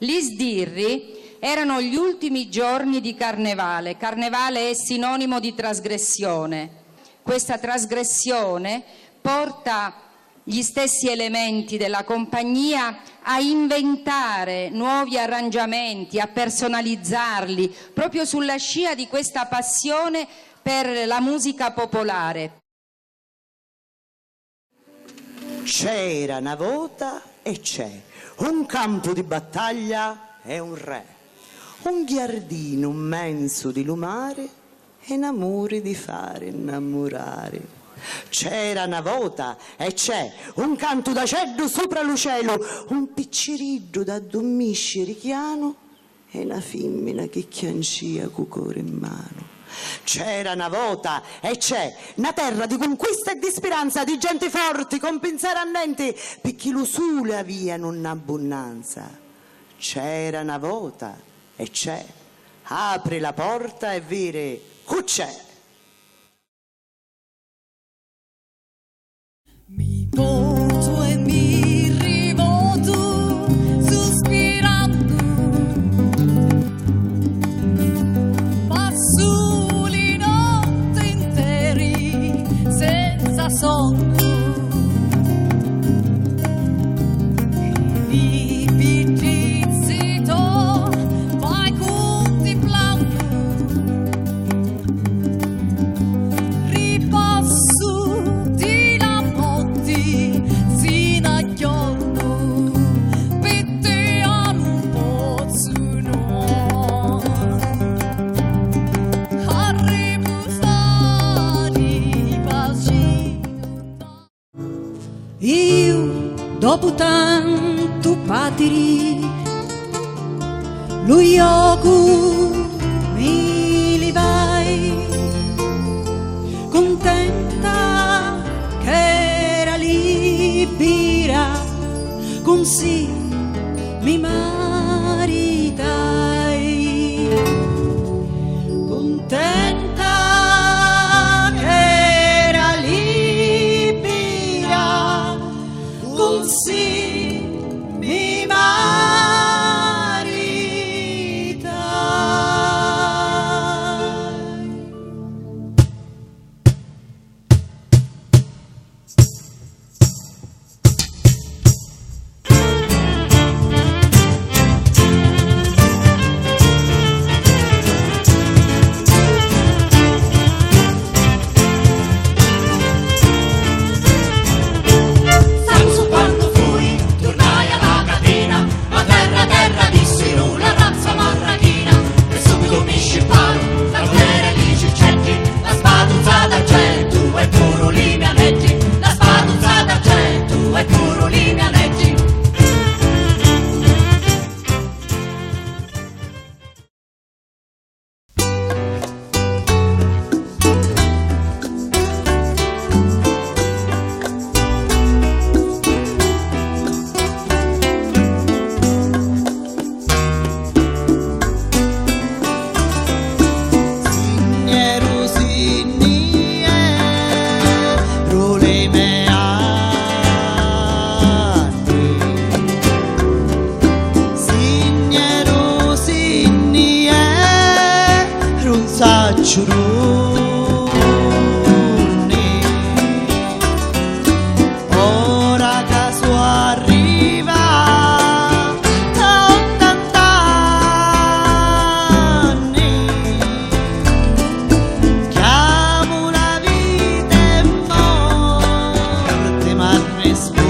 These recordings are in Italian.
Gli sbirri erano gli ultimi giorni di Carnevale. Carnevale è sinonimo di trasgressione. Questa trasgressione porta gli stessi elementi della compagnia a inventare nuovi arrangiamenti, a personalizzarli, proprio sulla scia di questa passione per la musica popolare. C'era una volta e c'è un campo di battaglia e un re, un giardino immenso di lumare e un amore di fare innamorare. C'era una volta e c'è un canto d'aceto sopra lo cielo, un picciriddo da dormisce chiano e una femmina che chiancia cu cuore in mano. C'era una volta e c'è una terra di conquista e di speranza, di gente forti con pensieri annenti, perché lo sole avviano un'abbondanza. C'era una volta e c'è, apri la porta e vere, c'è. Mi porto e mi rivolto sospirando, passo le notti interi senza sonno, e mi pizzito vai contemplando, ripasso di la notte sino a giorno, per te non posso no, a riposare bacino. Io dopo tanto patiri lo ioco mi livai, contenta che era libera, così mi maritai, contenta che era libera, così mi maritai. Sanzo quando fui, tornai alla catena, ma terra dissi la razza marrachina, e subito mi scipparono da volere lì ciccetti, la spada usata d'argento e puro li mianeggi, la spada usata d'argento e puro li mianeggi. Ora che su arriva da 80 anni, chiamo la vita e morte ma rispondi.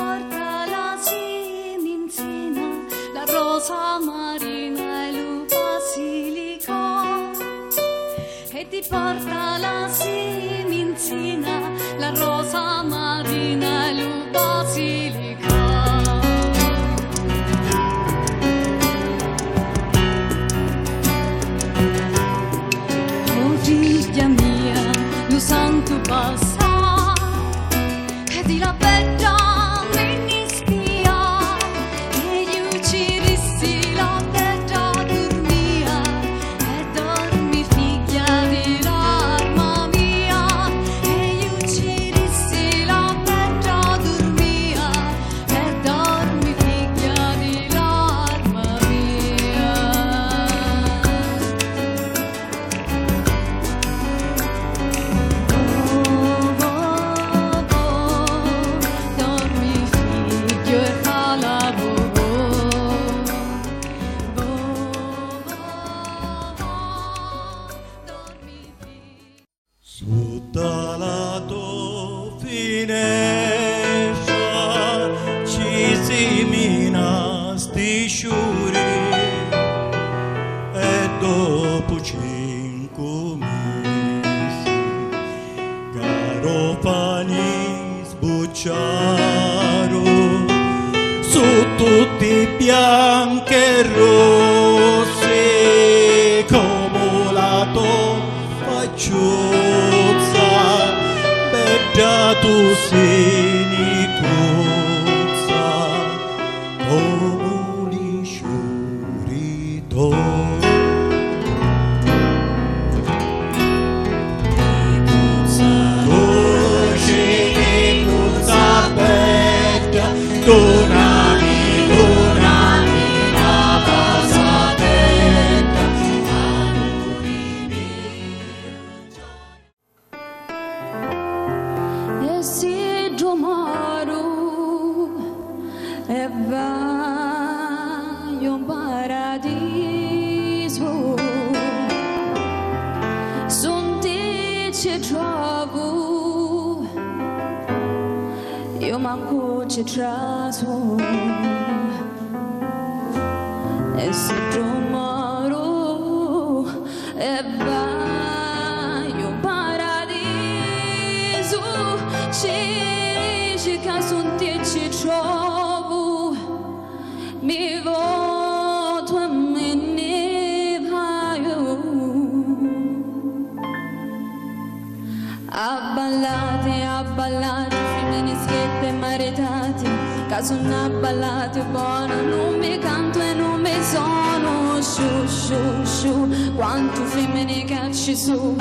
porta la siminzina, la rosa marina e il basilico. E ti porta la siminzina, la rosa marina e il basilico. Oh figlia mia, lo santo passa e di la bella mi spia e io ci rissi la bella dormia e dormi figlia di l'arma mia e io ci rissi la bella dormia e dormi figlia di l'arma mia. Dormi figlio e cala dormi figlio. Sotto la tua finestra ci si mina sti sciuri e dopo 5 mesi garofani sbucciaro su tutti bianchi e rossi come la tua facciuzza bella tu sei cruzza come li sciuri tuoi. Donami la pasadetta, E si giomaro e vai in paradiso, son te ci trovo, io manco ci traso. E si giomaro e vai in paradiso, ci che son te ci trovo, mi voto e me ne vaio. Abballate, femminischiette maritate, che sono abballate buone, non mi canto e non mi sono. Sciù, sciù, sciù, quanto femmine che ci su.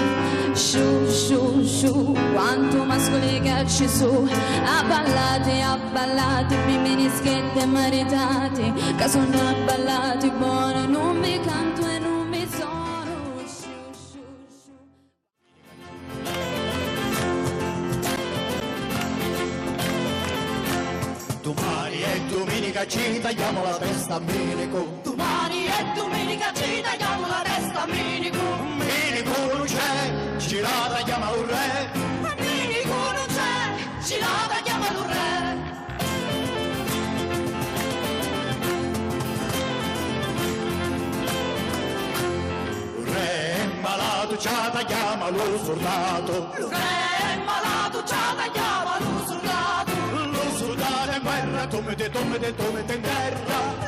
Sciù, sciù, sciù, quanto mascoli che ci su. Abballate, femminischiette maritate, che sono abballate buone, non mi canto e non mi sono. Sciù, sciù, sciù. Domani è domenica, ci tagliamo la testa a Menico. Domani è domenica, ci tagliamo la testa a Menico. Menico non c'è, ci la tagliamo al re. Menico non c'è, ci la tagliamo al re. Il re è malato, ci la tagliamo allo soldato. Il re è malato, ci la tagliamo allo soldato. Lo soldato è in guerra, tomete in terra.